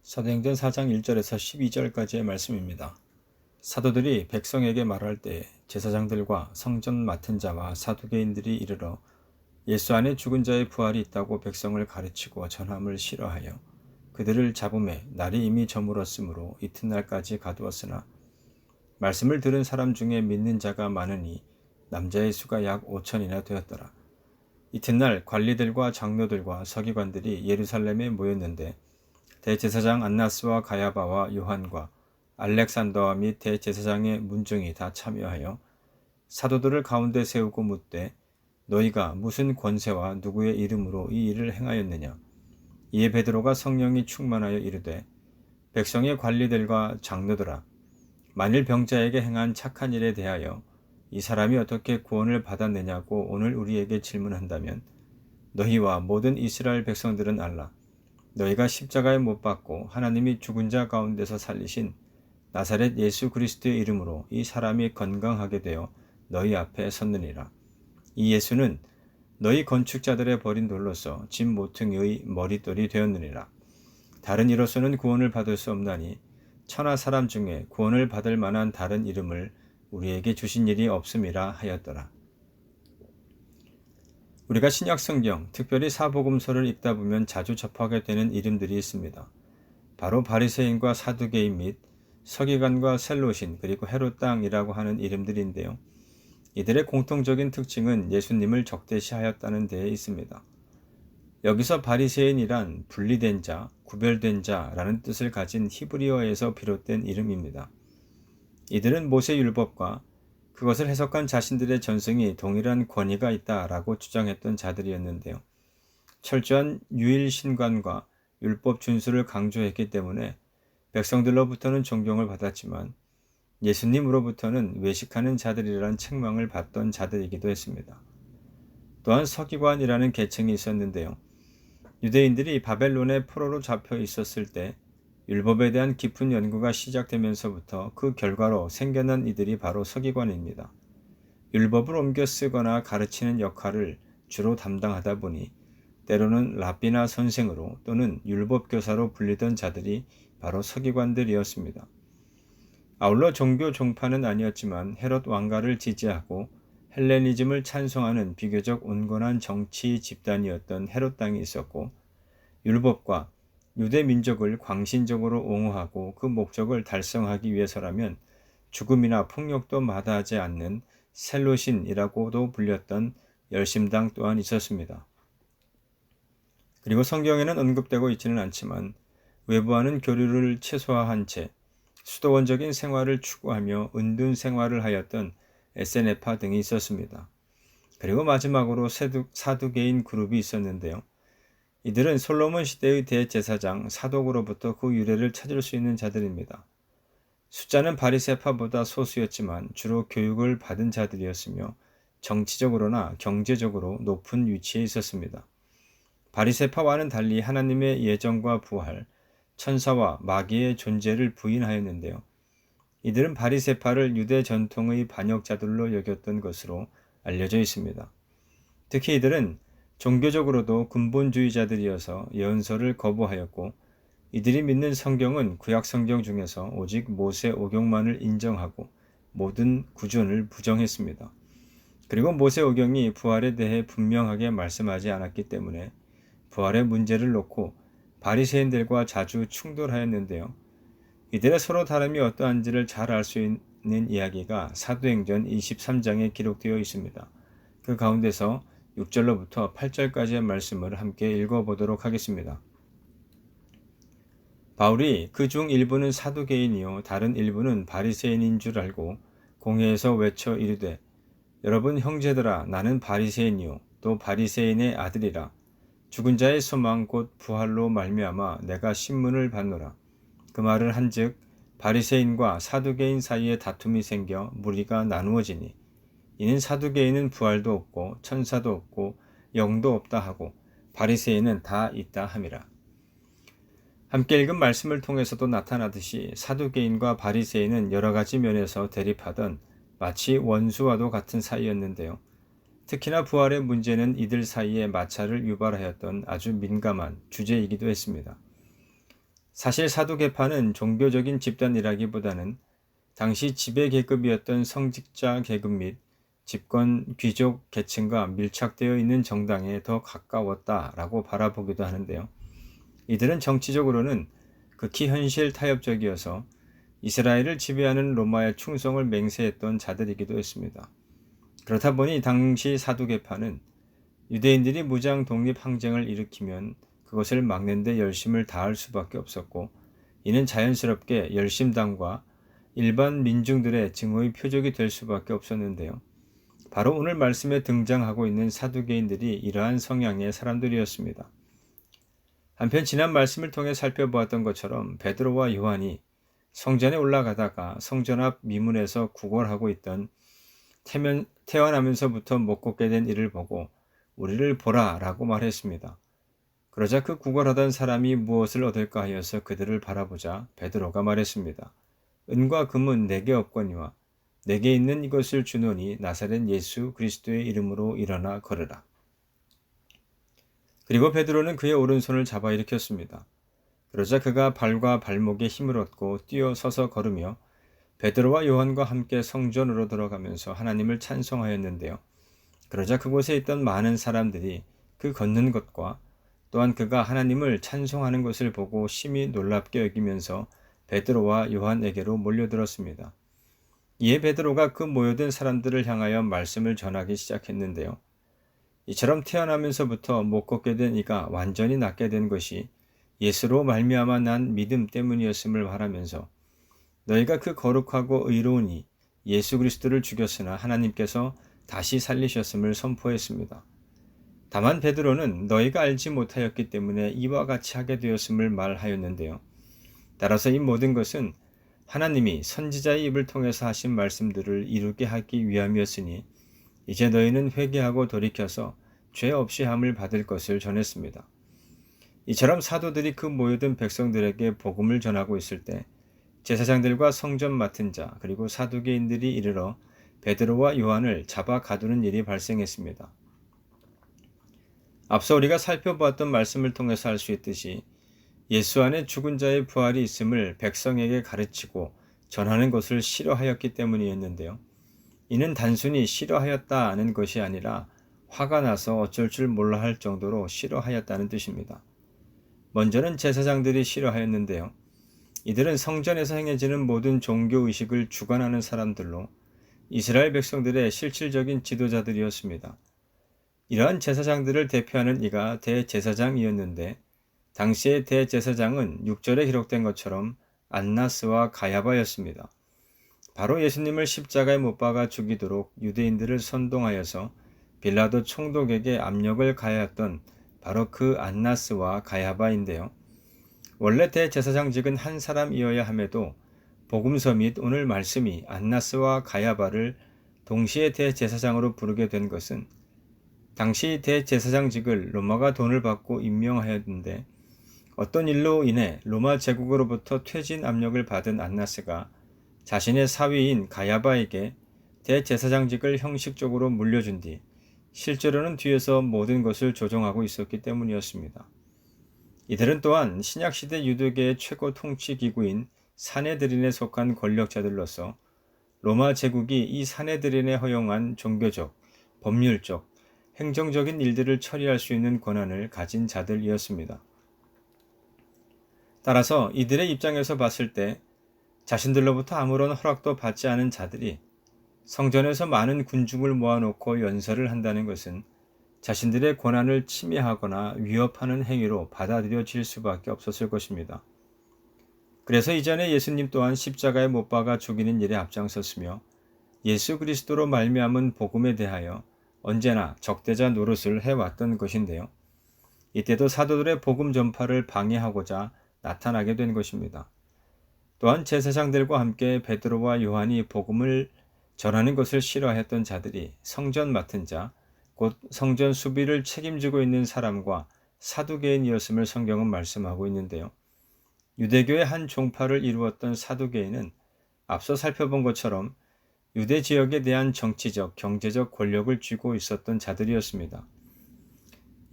사도행전 4장 1절에서 12절까지의 말씀입니다. 사도들이 백성에게 말할 때 제사장들과 성전 맡은 자와 사두개인들이 이르러 예수 안에 죽은 자의 부활이 있다고 백성을 가르치고 전함을 싫어하여 그들을 잡음에 날이 이미 저물었으므로 이튿날까지 가두었으나 말씀을 들은 사람 중에 믿는 자가 많으니 남자의 수가 약 5천이나 되었더라. 이튿날 관리들과 장로들과 서기관들이 예루살렘에 모였는데 대제사장 안나스와 가야바와 요한과 알렉산더와 및 대제사장의 문중이 다 참여하여 사도들을 가운데 세우고 묻되 너희가 무슨 권세와 누구의 이름으로 이 일을 행하였느냐. 이에 베드로가 성령이 충만하여 이르되 백성의 관리들과 장로들아, 만일 병자에게 행한 착한 일에 대하여 이 사람이 어떻게 구원을 받았느냐고 오늘 우리에게 질문한다면 너희와 모든 이스라엘 백성들은 알라. 너희가 십자가에 못 박고 하나님이 죽은 자 가운데서 살리신 나사렛 예수 그리스도의 이름으로 이 사람이 건강하게 되어 너희 앞에 섰느니라. 이 예수는 너희 건축자들의 버린 돌로서 집 모퉁이의 머릿돌이 되었느니라. 다른 이로서는 구원을 받을 수 없나니 천하 사람 중에 구원을 받을 만한 다른 이름을 우리에게 주신 일이 없음이라 하였더라. 우리가 신약 성경, 특별히 사복음서를 읽다 보면 자주 접하게 되는 이름들이 있습니다. 바로 바리새인과 사두개인 및 서기관과 셀로신 그리고 헤롯 땅이라고 하는 이름들인데요. 이들의 공통적인 특징은 예수님을 적대시하였다는 데에 있습니다. 여기서 바리새인이란 분리된 자, 구별된 자라는 뜻을 가진 히브리어에서 비롯된 이름입니다. 이들은 모세 율법과 그것을 해석한 자신들의 전승이 동일한 권위가 있다라고 주장했던 자들이었는데요. 철저한 유일신관과 율법 준수를 강조했기 때문에 백성들로부터는 존경을 받았지만 예수님으로부터는 외식하는 자들이라는 책망을 받던 자들이기도 했습니다. 또한 서기관이라는 계층이 있었는데요. 유대인들이 바벨론의 포로로 잡혀 있었을 때 율법에 대한 깊은 연구가 시작되면서부터 그 결과로 생겨난 이들이 바로 서기관입니다. 율법을 옮겨 쓰거나 가르치는 역할을 주로 담당하다 보니 때로는 랍비나 선생으로 또는 율법교사로 불리던 자들이 바로 서기관들이었습니다. 아울러 종교 종파는 아니었지만 헤롯 왕가를 지지하고 헬레니즘을 찬송하는 비교적 온건한 정치 집단이었던 헤롯 땅이 있었고 율법과 유대 민족을 광신적으로 옹호하고 그 목적을 달성하기 위해서라면 죽음이나 폭력도 마다하지 않는 셀로신이라고도 불렸던 열심당 또한 있었습니다. 그리고 성경에는 언급되고 있지는 않지만 외부와는 교류를 최소화한 채 수도원적인 생활을 추구하며 은둔 생활을 하였던 에세네파 등이 있었습니다. 그리고 마지막으로 사두개인 그룹이 있었는데요. 이들은 솔로몬 시대의 대제사장 사독으로부터 그 유래를 찾을 수 있는 자들입니다. 숫자는 바리새파보다 소수였지만 주로 교육을 받은 자들이었으며 정치적으로나 경제적으로 높은 위치에 있었습니다. 바리새파와는 달리 하나님의 예정과 부활, 천사와 마귀의 존재를 부인하였는데요. 이들은 바리새파를 유대 전통의 반역자들로 여겼던 것으로 알려져 있습니다. 특히 이들은 종교적으로도 근본주의자들이어서 예언서를 거부하였고 이들이 믿는 성경은 구약 성경 중에서 오직 모세 오경만을 인정하고 모든 구전을 부정했습니다. 그리고 모세 오경이 부활에 대해 분명하게 말씀하지 않았기 때문에 부활의 문제를 놓고 바리새인들과 자주 충돌하였는데요. 이들의 서로 다름이 어떠한지를 잘 알 수 있는 이야기가 사도행전 23장에 기록되어 있습니다. 그 가운데서 6절로부터 8절까지의 말씀을 함께 읽어보도록 하겠습니다. 바울이 그 중 일부는 사두개인이요 다른 일부는 바리새인인 줄 알고 공회에서 외쳐 이르되 여러분 형제들아 나는 바리새인이요 또 바리새인의 아들이라 죽은 자의 소망 곧 부활로 말미암아 내가 신문을 받노라. 그 말을 한즉 바리새인과 사두개인 사이에 다툼이 생겨 무리가 나누어지니 이는 사두개인은 부활도 없고 천사도 없고 영도 없다 하고 바리새인은 다 있다 함이라. 함께 읽은 말씀을 통해서도 나타나듯이 사두개인과 바리새인은 여러 가지 면에서 대립하던 마치 원수와도 같은 사이였는데요. 특히나 부활의 문제는 이들 사이에 마찰을 유발하였던 아주 민감한 주제이기도 했습니다. 사실 사두개파는 종교적인 집단이라기보다는 당시 지배계급이었던 성직자 계급 및 집권 귀족 계층과 밀착되어 있는 정당에 더 가까웠다라고 바라보기도 하는데요. 이들은 정치적으로는 극히 현실 타협적이어서 이스라엘을 지배하는 로마의 충성을 맹세했던 자들이기도 했습니다. 그렇다 보니 당시 사두개파는 유대인들이 무장 독립 항쟁을 일으키면 그것을 막는 데 열심을 다할 수밖에 없었고, 이는 자연스럽게 열심당과 일반 민중들의 증오의 표적이 될 수밖에 없었는데요. 바로 오늘 말씀에 등장하고 있는 사두개인들이 이러한 성향의 사람들이었습니다. 한편 지난 말씀을 통해 살펴보았던 것처럼 베드로와 요한이 성전에 올라가다가 성전 앞 미문에서 구걸하고 있던 태어나면서부터 못 걷게 된 이를 보고 우리를 보라 라고 말했습니다. 그러자 그 구걸하던 사람이 무엇을 얻을까 하여서 그들을 바라보자 베드로가 말했습니다. 은과 금은 내게 없거니와 내게 있는 이것을 주노니 나사렛 예수 그리스도의 이름으로 일어나 걸으라. 그리고 베드로는 그의 오른손을 잡아 일으켰습니다. 그러자 그가 발과 발목에 힘을 얻고 뛰어 서서 걸으며 베드로와 요한과 함께 성전으로 들어가면서 하나님을 찬송하였는데요. 그러자 그곳에 있던 많은 사람들이 그 걷는 것과 또한 그가 하나님을 찬송하는 것을 보고 심히 놀랍게 여기면서 베드로와 요한에게로 몰려들었습니다. 이에 베드로가 그 모여든 사람들을 향하여 말씀을 전하기 시작했는데요. 이처럼 태어나면서부터 못 걷게 된 이가 완전히 낫게 된 것이 예수로 말미암아 난 믿음 때문이었음을 말하면서 너희가 그 거룩하고 의로운 이 예수 그리스도를 죽였으나 하나님께서 다시 살리셨음을 선포했습니다. 다만 베드로는 너희가 알지 못하였기 때문에 이와 같이 하게 되었음을 말하였는데요. 따라서 이 모든 것은 하나님이 선지자의 입을 통해서 하신 말씀들을 이루게 하기 위함이었으니 이제 너희는 회개하고 돌이켜서 죄 없이 함을 받을 것을 전했습니다. 이처럼 사도들이 그 모여든 백성들에게 복음을 전하고 있을 때 제사장들과 성전 맡은 자 그리고 사두개인들이 이르러 베드로와 요한을 잡아 가두는 일이 발생했습니다. 앞서 우리가 살펴보았던 말씀을 통해서 알 수 있듯이 예수 안에 죽은 자의 부활이 있음을 백성에게 가르치고 전하는 것을 싫어하였기 때문이었는데요. 이는 단순히 싫어하였다는 것이 아니라 화가 나서 어쩔 줄 몰라 할 정도로 싫어하였다는 뜻입니다. 먼저는 제사장들이 싫어하였는데요. 이들은 성전에서 행해지는 모든 종교의식을 주관하는 사람들로 이스라엘 백성들의 실질적인 지도자들이었습니다. 이러한 제사장들을 대표하는 이가 대제사장이었는데 당시의 대제사장은 6절에 기록된 것처럼 안나스와 가야바였습니다. 바로 예수님을 십자가에 못 박아 죽이도록 유대인들을 선동하여서 빌라도 총독에게 압력을 가하였던 바로 그 안나스와 가야바인데요. 원래 대제사장직은 한 사람이어야 함에도 복음서 및 오늘 말씀이 안나스와 가야바를 동시에 대제사장으로 부르게 된 것은 당시 대제사장직을 로마가 돈을 받고 임명하였는데 어떤 일로 인해 로마 제국으로부터 퇴진 압력을 받은 안나스가 자신의 사위인 가야바에게 대제사장직을 형식적으로 물려준 뒤 실제로는 뒤에서 모든 것을 조종하고 있었기 때문이었습니다. 이들은 또한 신약시대 유대계의 최고 통치기구인 사네드린에 속한 권력자들로서 로마 제국이 이 사네드린에 허용한 종교적, 법률적, 행정적인 일들을 처리할 수 있는 권한을 가진 자들이었습니다. 따라서 이들의 입장에서 봤을 때 자신들로부터 아무런 허락도 받지 않은 자들이 성전에서 많은 군중을 모아놓고 연설을 한다는 것은 자신들의 권한을 침해하거나 위협하는 행위로 받아들여질 수밖에 없었을 것입니다. 그래서 이전에 예수님 또한 십자가에 못 박아 죽이는 일에 앞장섰으며 예수 그리스도로 말미암은 복음에 대하여 언제나 적대자 노릇을 해왔던 것인데요. 이때도 사도들의 복음 전파를 방해하고자 나타나게 된 것입니다. 또한 제사장들과 함께 베드로와 요한이 복음을 전하는 것을 싫어했던 자들이 성전 맡은 자, 곧 성전 수비를 책임지고 있는 사람과 사두개인이었음을 성경은 말씀하고 있는데요. 유대교의 한 종파를 이루었던 사두개인은 앞서 살펴본 것처럼 유대 지역에 대한 정치적, 경제적 권력을 쥐고 있었던 자들이었습니다.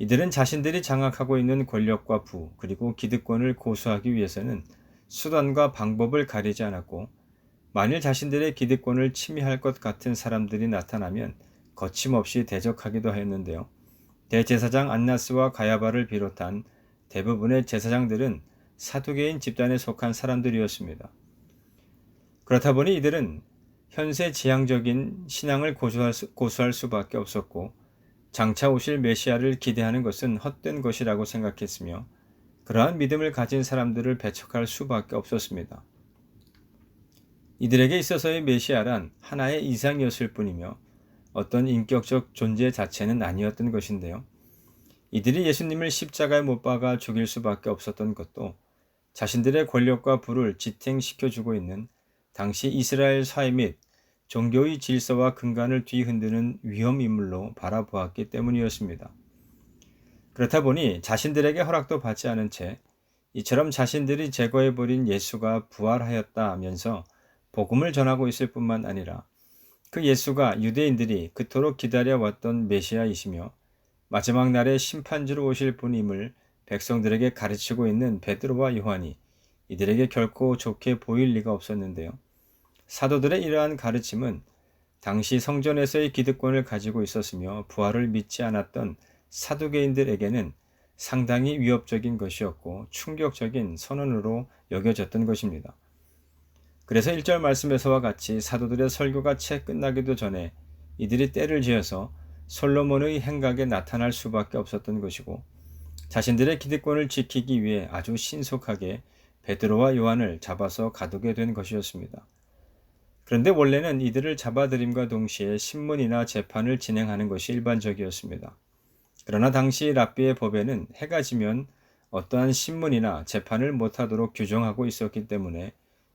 이들은 자신들이 장악하고 있는 권력과 부, 그리고 기득권을 고수하기 위해서는 수단과 방법을 가리지 않았고, 만일 자신들의 기득권을 침해할 것 같은 사람들이 나타나면 거침없이 대적하기도 하였는데요. 대제사장 안나스와 가야바를 비롯한 대부분의 제사장들은 사두개인 집단에 속한 사람들이었습니다. 그렇다 보니 이들은 현세 지향적인 신앙을 고수할 수밖에 없었고, 장차 오실 메시아를 기대하는 것은 헛된 것이라고 생각했으며, 그러한 믿음을 가진 사람들을 배척할 수밖에 없었습니다. 이들에게 있어서의 메시아란 하나의 이상이었을 뿐이며 어떤 인격적 존재 자체는 아니었던 것인데요. 이들이 예수님을 십자가에 못 박아 죽일 수밖에 없었던 것도 자신들의 권력과 부를 지탱시켜주고 있는 당시 이스라엘 사회 및 종교의 질서와 근간을 뒤흔드는 위험인물로 바라보았기 때문이었습니다. 그렇다 보니 자신들에게 허락도 받지 않은 채 이처럼 자신들이 제거해버린 예수가 부활하였다 하면서 복음을 전하고 있을 뿐만 아니라 그 예수가 유대인들이 그토록 기다려왔던 메시아이시며 마지막 날에 심판주로 오실 분임을 백성들에게 가르치고 있는 베드로와 요한이 이들에게 결코 좋게 보일 리가 없었는데요. 사도들의 이러한 가르침은 당시 성전에서의 기득권을 가지고 있었으며 부활을 믿지 않았던 사두개인들에게는 상당히 위협적인 것이었고 충격적인 선언으로 여겨졌던 것입니다. 그래서 1절 말씀에서와 같이 사도들의 설교가 채 끝나기도 전에 이들이 때를 지어서 솔로몬의 행각에 나타날 수밖에 없었던 것이고, 자신들의 기득권을 지키기 위해 아주 신속하게 베드로와 요한을 잡아서 가두게 된 것이었습니다. 그런데 원래는 이들을 잡아들임과 동시에 신문이나 재판을 진행하는 것이 일반적이었습니다. 그러나 당시 랍비의 법에는 해가 지면 어떠한 신문이나 재판을 못하도록 규정하고 있었기 때문에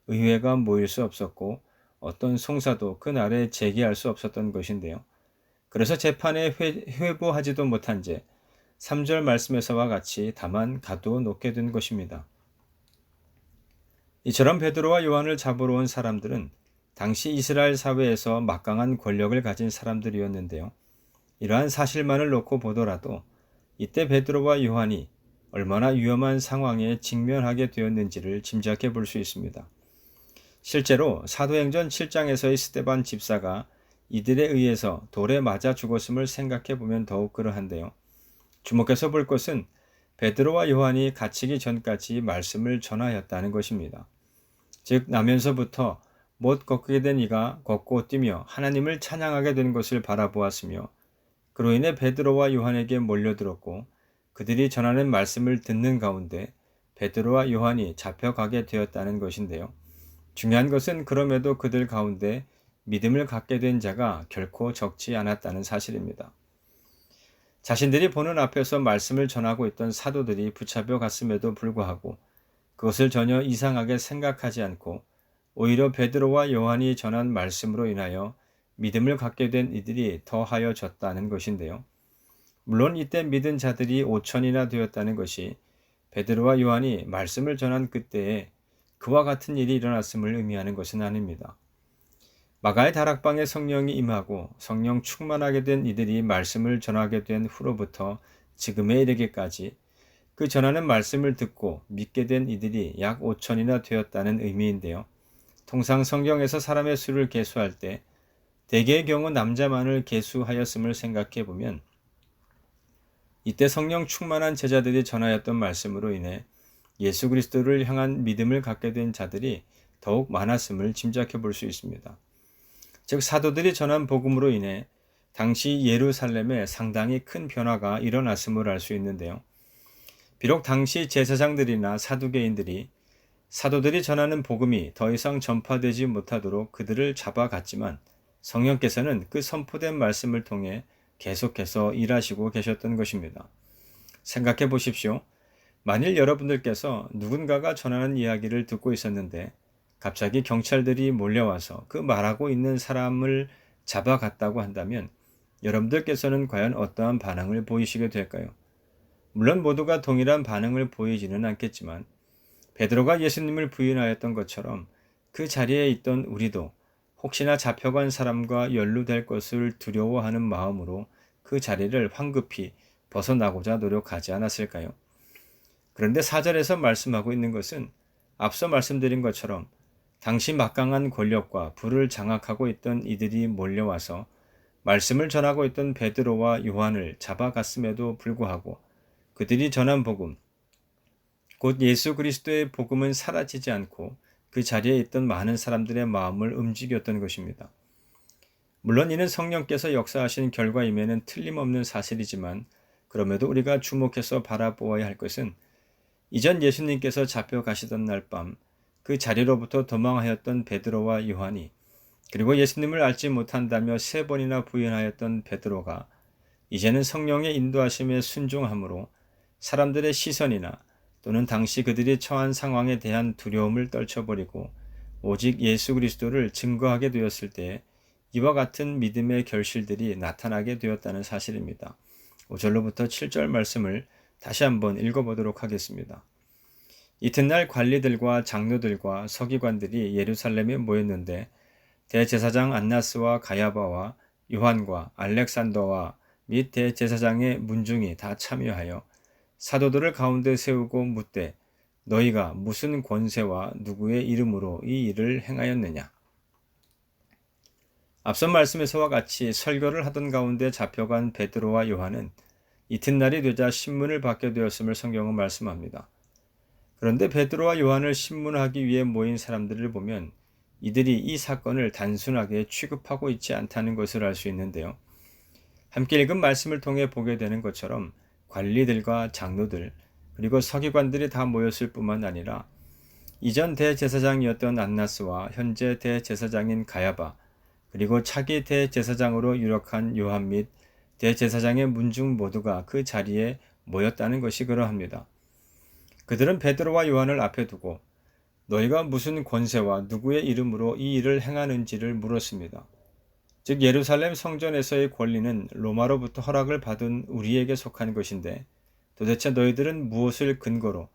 의회가 모일 수 없었고 어떤 송사도 그날에 제기할 수 없었던 것인데요. 그래서 재판에 회부하지도 못한 채 3절 말씀에서와 같이 다만 가두어 놓게 된 것입니다. 이처럼 베드로와 요한을 잡으러 온 사람들은 당시 이스라엘 사회에서 막강한 권력을 가진 사람들이었는데요. 이러한 사실만을 놓고 보더라도 이때 베드로와 요한이 얼마나 위험한 상황에 직면하게 되었는지를 짐작해 볼 수 있습니다. 실제로 사도행전 7장에서의 스데반 집사가 이들에 의해서 돌에 맞아 죽었음을 생각해 보면 더욱 그러한데요. 주목해서 볼 것은 베드로와 요한이 갇히기 전까지 말씀을 전하였다는 것입니다. 즉 나면서부터 못 걷게 된 이가 걷고 뛰며 하나님을 찬양하게 된 것을 바라보았으며, 그로 인해 베드로와 요한에게 몰려들었고 그들이 전하는 말씀을 듣는 가운데 베드로와 요한이 잡혀가게 되었다는 것인데요. 중요한 것은 그럼에도 그들 가운데 믿음을 갖게 된 자가 결코 적지 않았다는 사실입니다. 자신들이 보는 앞에서 말씀을 전하고 있던 사도들이 붙잡혀 갔음에도 불구하고 그것을 전혀 이상하게 생각하지 않고 오히려 베드로와 요한이 전한 말씀으로 인하여 믿음을 갖게 된 이들이 더하여졌다는 것인데요. 물론 이때 믿은 자들이 5천이나 되었다는 것이 베드로와 요한이 말씀을 전한 그때에 그와 같은 일이 일어났음을 의미하는 것은 아닙니다. 마가의 다락방에 성령이 임하고 성령 충만하게 된 이들이 말씀을 전하게 된 후로부터 지금에 이르기까지 그 전하는 말씀을 듣고 믿게 된 이들이 약 5천이나 되었다는 의미인데요. 통상 성경에서 사람의 수를 계수할 때 대개의 경우 남자만을 계수하였음을 생각해 보면 이때 성령 충만한 제자들이 전하였던 말씀으로 인해 예수 그리스도를 향한 믿음을 갖게 된 자들이 더욱 많았음을 짐작해 볼 수 있습니다. 즉 사도들이 전한 복음으로 인해 당시 예루살렘에 상당히 큰 변화가 일어났음을 알 수 있는데요. 비록 당시 제사장들이나 사두개인들이 사도들이 전하는 복음이 더 이상 전파되지 못하도록 그들을 잡아갔지만 성령께서는 그 선포된 말씀을 통해 계속해서 일하시고 계셨던 것입니다. 생각해 보십시오. 만일 여러분들께서 누군가가 전하는 이야기를 듣고 있었는데 갑자기 경찰들이 몰려와서 그 말하고 있는 사람을 잡아갔다고 한다면 여러분들께서는 과연 어떠한 반응을 보이시게 될까요? 물론 모두가 동일한 반응을 보이지는 않겠지만 베드로가 예수님을 부인하였던 것처럼 그 자리에 있던 우리도 혹시나 잡혀간 사람과 연루될 것을 두려워하는 마음으로 그 자리를 황급히 벗어나고자 노력하지 않았을까요? 그런데 4절에서 말씀하고 있는 것은 앞서 말씀드린 것처럼 당시 막강한 권력과 부를 장악하고 있던 이들이 몰려와서 말씀을 전하고 있던 베드로와 요한을 잡아갔음에도 불구하고 그들이 전한 복음, 곧 예수 그리스도의 복음은 사라지지 않고 그 자리에 있던 많은 사람들의 마음을 움직였던 것입니다. 물론 이는 성령께서 역사하신 결과임에는 틀림없는 사실이지만 그럼에도 우리가 주목해서 바라보아야 할 것은 이전 예수님께서 잡혀가시던 날 밤 그 자리로부터 도망하였던 베드로와 요한이 그리고 예수님을 알지 못한다며 3번이나 부인하였던 베드로가 이제는 성령의 인도하심에 순종함으로 사람들의 시선이나 또는 당시 그들이 처한 상황에 대한 두려움을 떨쳐버리고 오직 예수 그리스도를 증거하게 되었을 때 이와 같은 믿음의 결실들이 나타나게 되었다는 사실입니다. 5절로부터 7절 말씀을 다시 한번 읽어보도록 하겠습니다. 이튿날 관리들과 장로들과 서기관들이 예루살렘에 모였는데 대제사장 안나스와 가야바와 요한과 알렉산더와 및 대제사장의 문중이 다 참여하여 사도들을 가운데 세우고 묻되 너희가 무슨 권세와 누구의 이름으로 이 일을 행하였느냐? 앞선 말씀에서와 같이 설교를 하던 가운데 잡혀간 베드로와 요한은 이튿날이 되자 신문을 받게 되었음을 성경은 말씀합니다. 그런데 베드로와 요한을 신문하기 위해 모인 사람들을 보면 이들이 이 사건을 단순하게 취급하고 있지 않다는 것을 알 수 있는데요. 함께 읽은 말씀을 통해 보게 되는 것처럼 관리들과 장로들 그리고 서기관들이 다 모였을 뿐만 아니라 이전 대제사장이었던 안나스와 현재 대제사장인 가야바 그리고 차기 대제사장으로 유력한 요한 및 대제사장의 문중 모두가 그 자리에 모였다는 것이 그러합니다. 그들은 베드로와 요한을 앞에 두고 너희가 무슨 권세와 누구의 이름으로 이 일을 행하는지를 물었습니다. 즉 예루살렘 성전에서의 권리는 로마로부터 허락을 받은 우리에게 속한 것인데 도대체 너희들은 무엇을 근거로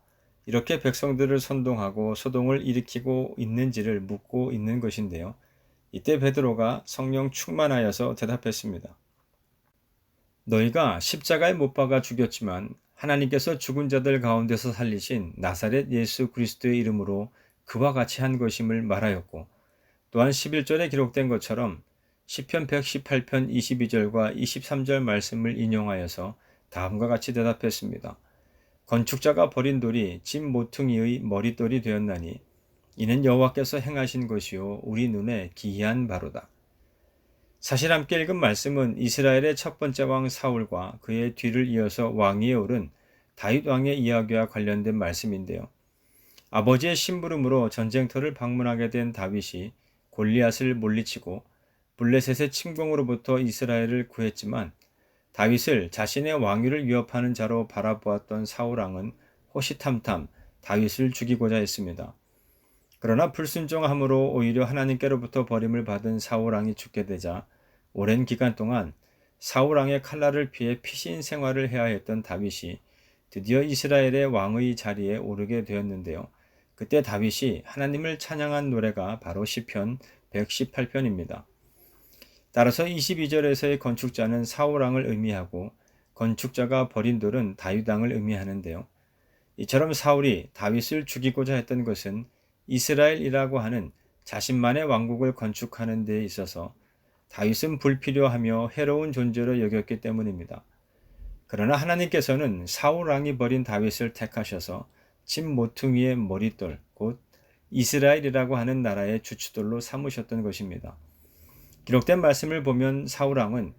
이렇게 백성들을 선동하고 소동을 일으키고 있는지를 묻고 있는 것인데요. 이때 베드로가 성령 충만하여서 대답했습니다. 너희가 십자가에 못 박아 죽였지만 하나님께서 죽은 자들 가운데서 살리신 나사렛 예수 그리스도의 이름으로 그와 같이 한 것임을 말하였고 또한 11절에 기록된 것처럼 시편 118편 22절과 23절 말씀을 인용하여서 다음과 같이 대답했습니다. 건축자가 버린 돌이 집 모퉁이의 머릿돌이 되었나니 이는 여호와께서 행하신 것이요 우리 눈에 기이한 바로다. 사실 함께 읽은 말씀은 이스라엘의 첫 번째 왕 사울과 그의 뒤를 이어서 왕위에 오른 다윗 왕의 이야기와 관련된 말씀인데요. 아버지의 심부름으로 전쟁터를 방문하게 된 다윗이 골리앗을 물리치고 블레셋의 침공으로부터 이스라엘을 구했지만 다윗을 자신의 왕위를 위협하는 자로 바라보았던 사울 왕은 호시탐탐 다윗을 죽이고자 했습니다. 그러나 불순종함으로 오히려 하나님께로부터 버림을 받은 사울 왕이 죽게 되자 오랜 기간 동안 사울 왕의 칼날을 피해 피신 생활을 해야 했던 다윗이 드디어 이스라엘의 왕의 자리에 오르게 되었는데요. 그때 다윗이 하나님을 찬양한 노래가 바로 시편 118편입니다. 따라서 22절에서의 건축자는 사울 왕을 의미하고 건축자가 버린 돌은 다윗 왕을 의미하는데요. 이처럼 사울이 다윗을 죽이고자 했던 것은 이스라엘이라고 하는 자신만의 왕국을 건축하는 데 있어서 다윗은 불필요하며 해로운 존재로 여겼기 때문입니다. 그러나 하나님께서는 사울 왕이 버린 다윗을 택하셔서 집 모퉁이의 머릿돌, 곧 이스라엘이라고 하는 나라의 주추돌로 삼으셨던 것입니다. 기록된 말씀을 보면 사울 왕은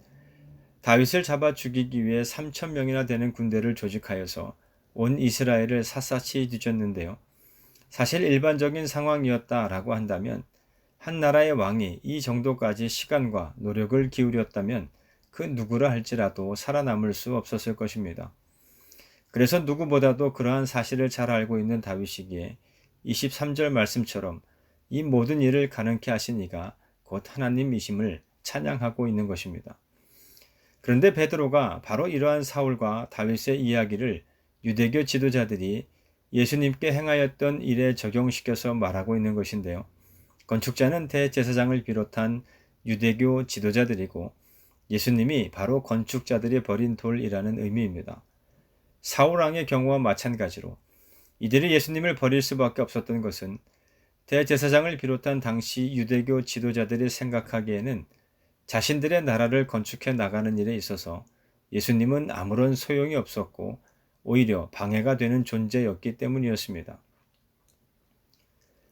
다윗을 잡아 죽이기 위해 3,000명이나 되는 군대를 조직하여서 온 이스라엘을 샅샅이 뒤졌는데요. 사실 일반적인 상황이었다라고 한다면 한 나라의 왕이 이 정도까지 시간과 노력을 기울였다면 그 누구라 할지라도 살아남을 수 없었을 것입니다. 그래서 누구보다도 그러한 사실을 잘 알고 있는 다윗이기에 23절 말씀처럼 이 모든 일을 가능케 하신 이가 곧 하나님이심을 찬양하고 있는 것입니다. 그런데 베드로가 바로 이러한 사울과 다윗의 이야기를 유대교 지도자들이 예수님께 행하였던 일에 적용시켜서 말하고 있는 것인데요. 건축자는 대제사장을 비롯한 유대교 지도자들이고 예수님이 바로 건축자들이 버린 돌이라는 의미입니다. 사울왕의 경우와 마찬가지로 이들이 예수님을 버릴 수밖에 없었던 것은 대제사장을 비롯한 당시 유대교 지도자들이 생각하기에는 자신들의 나라를 건축해 나가는 일에 있어서 예수님은 아무런 소용이 없었고 오히려 방해가 되는 존재였기 때문이었습니다.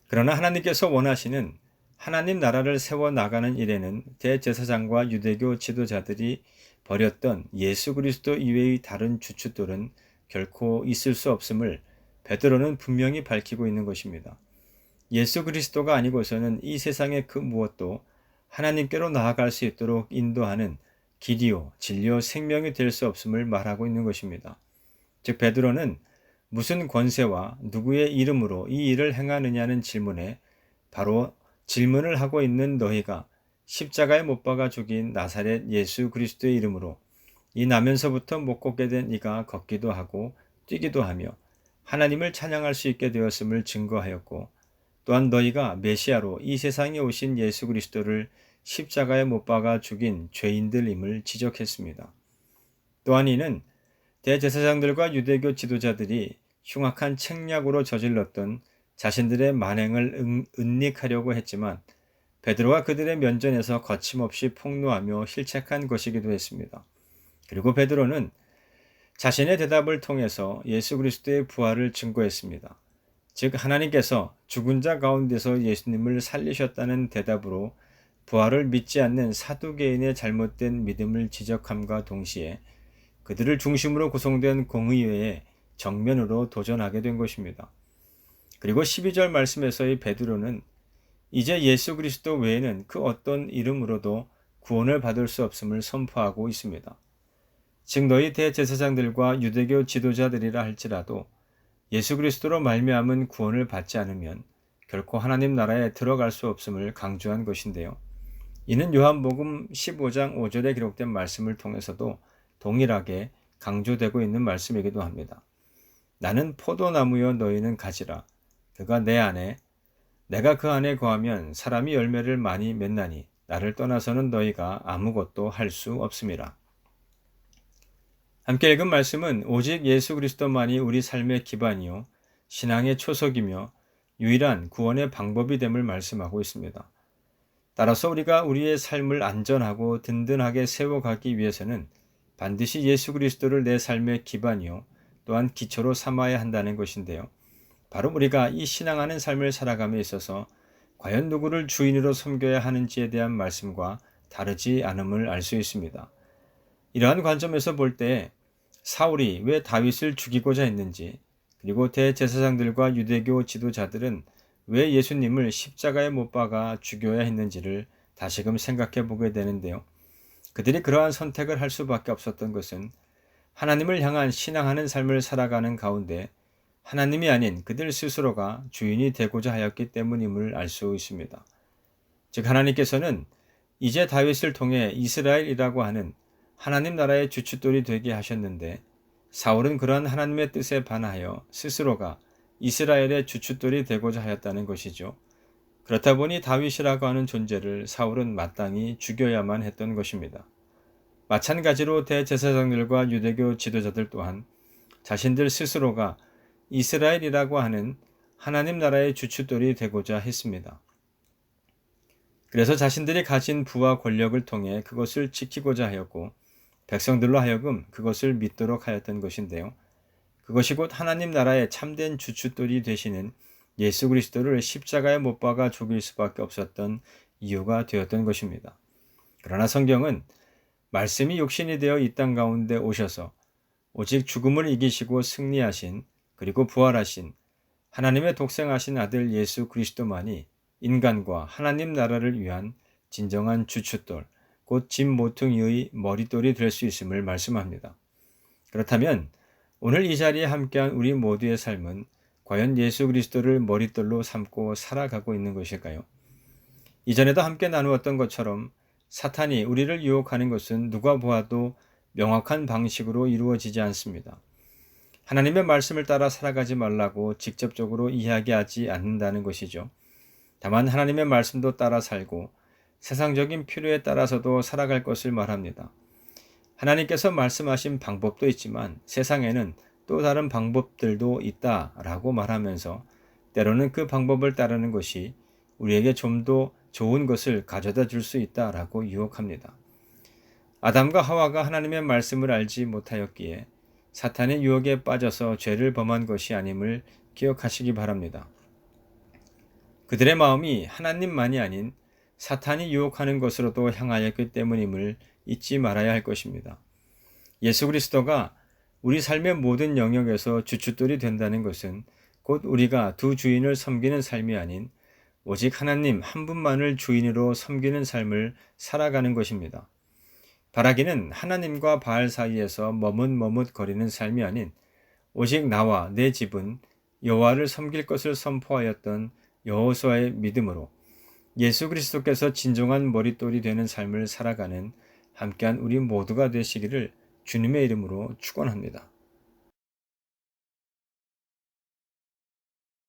그러나 하나님께서 원하시는 하나님 나라를 세워 나가는 일에는 대제사장과 유대교 지도자들이 버렸던 예수 그리스도 이외의 다른 주춧돌은 결코 있을 수 없음을 베드로는 분명히 밝히고 있는 것입니다. 예수 그리스도가 아니고서는 이 세상의 그 무엇도 하나님께로 나아갈 수 있도록 인도하는 길이요, 진리요, 생명이 될 수 없음을 말하고 있는 것입니다. 즉 베드로는 무슨 권세와 누구의 이름으로 이 일을 행하느냐는 질문에 바로 질문을 하고 있는 너희가 십자가에 못 박아 죽인 나사렛 예수 그리스도의 이름으로 이 나면서부터 못 걷게 된 이가 걷기도 하고 뛰기도 하며 하나님을 찬양할 수 있게 되었음을 증거하였고 또한 너희가 메시아로 이 세상에 오신 예수 그리스도를 십자가에 못 박아 죽인 죄인들임을 지적했습니다. 또한 이는 대제사장들과 유대교 지도자들이 흉악한 책략으로 저질렀던 자신들의 만행을 은닉하려고 했지만 베드로와 그들의 면전에서 거침없이 폭로하며 실책한 것이기도 했습니다. 그리고 베드로는 자신의 대답을 통해서 예수 그리스도의 부활을 증거했습니다. 즉 하나님께서 죽은 자 가운데서 예수님을 살리셨다는 대답으로 부활을 믿지 않는 사두개인의 잘못된 믿음을 지적함과 동시에 그들을 중심으로 구성된 공의회에 정면으로 도전하게 된 것입니다. 그리고 12절 말씀에서의 베드로는 이제 예수 그리스도 외에는 그 어떤 이름으로도 구원을 받을 수 없음을 선포하고 있습니다. 즉 너희 대제사장들과 유대교 지도자들이라 할지라도 예수 그리스도로 말미암은 구원을 받지 않으면 결코 하나님 나라에 들어갈 수 없음을 강조한 것인데요. 이는 요한복음 15장 5절에 기록된 말씀을 통해서도 동일하게 강조되고 있는 말씀이기도 합니다. 나는 포도나무여 너희는 가지라. 그가 내 안에 내가 그 안에 거하면 사람이 열매를 많이 맺나니 나를 떠나서는 너희가 아무것도 할 수 없음이라. 함께 읽은 말씀은 오직 예수 그리스도만이 우리 삶의 기반이요 신앙의 초석이며 유일한 구원의 방법이 됨을 말씀하고 있습니다. 따라서 우리가 우리의 삶을 안전하고 든든하게 세워가기 위해서는 반드시 예수 그리스도를 내 삶의 기반이요 또한 기초로 삼아야 한다는 것인데요. 바로 우리가 이 신앙하는 삶을 살아감에 있어서 과연 누구를 주인으로 섬겨야 하는지에 대한 말씀과 다르지 않음을 알 수 있습니다. 이러한 관점에서 볼 때 사울이 왜 다윗을 죽이고자 했는지 그리고 대제사장들과 유대교 지도자들은 왜 예수님을 십자가에 못 박아 죽여야 했는지를 다시금 생각해 보게 되는데요. 그들이 그러한 선택을 할 수밖에 없었던 것은 하나님을 향한 신앙하는 삶을 살아가는 가운데 하나님이 아닌 그들 스스로가 주인이 되고자 하였기 때문임을 알 수 있습니다. 즉 하나님께서는 이제 다윗을 통해 이스라엘이라고 하는 하나님 나라의 주춧돌이 되게 하셨는데 사울은 그러한 하나님의 뜻에 반하여 스스로가 이스라엘의 주춧돌이 되고자 하였다는 것이죠. 그렇다 보니 다윗이라고 하는 존재를 사울은 마땅히 죽여야만 했던 것입니다. 마찬가지로 대제사장들과 유대교 지도자들 또한 자신들 스스로가 이스라엘이라고 하는 하나님 나라의 주춧돌이 되고자 했습니다. 그래서 자신들이 가진 부와 권력을 통해 그것을 지키고자 하였고 백성들로 하여금 그것을 믿도록 하였던 것인데요. 그것이 곧 하나님 나라의 참된 주춧돌이 되시는 예수 그리스도를 십자가에 못 박아 죽일 수밖에 없었던 이유가 되었던 것입니다. 그러나 성경은 말씀이 육신이 되어 이 땅 가운데 오셔서 오직 죽음을 이기시고 승리하신 그리고 부활하신 하나님의 독생하신 아들 예수 그리스도만이 인간과 하나님 나라를 위한 진정한 주춧돌, 곧 집 모퉁이의 머릿돌이 될 수 있음을 말씀합니다. 그렇다면 오늘 이 자리에 함께한 우리 모두의 삶은 과연 예수 그리스도를 머릿돌로 삼고 살아가고 있는 것일까요? 이전에도 함께 나누었던 것처럼 사탄이 우리를 유혹하는 것은 누가 보아도 명확한 방식으로 이루어지지 않습니다. 하나님의 말씀을 따라 살아가지 말라고 직접적으로 이야기하지 않는다는 것이죠. 다만 하나님의 말씀도 따라 살고 세상적인 필요에 따라서도 살아갈 것을 말합니다. 하나님께서 말씀하신 방법도 있지만 세상에는 또 다른 방법들도 있다라고 말하면서 때로는 그 방법을 따르는 것이 우리에게 좀 더 좋은 것을 가져다 줄 수 있다라고 유혹합니다. 아담과 하와가 하나님의 말씀을 알지 못하였기에 사탄의 유혹에 빠져서 죄를 범한 것이 아님을 기억하시기 바랍니다. 그들의 마음이 하나님만이 아닌 사탄이 유혹하는 것으로도 향하였기 때문임을 잊지 말아야 할 것입니다. 예수 그리스도가 우리 삶의 모든 영역에서 주춧돌이 된다는 것은 곧 우리가 두 주인을 섬기는 삶이 아닌 오직 하나님 한 분만을 주인으로 섬기는 삶을 살아가는 것입니다. 바라기는 하나님과 바알 사이에서 머뭇머뭇거리는 삶이 아닌 오직 나와 내 집은 여호와를 섬길 것을 선포하였던 여호수아의 믿음으로 예수 그리스도께서 진정한 머릿돌이 되는 삶을 살아가는 함께한 우리 모두가 되시기를 주님의 이름으로 축원합니다.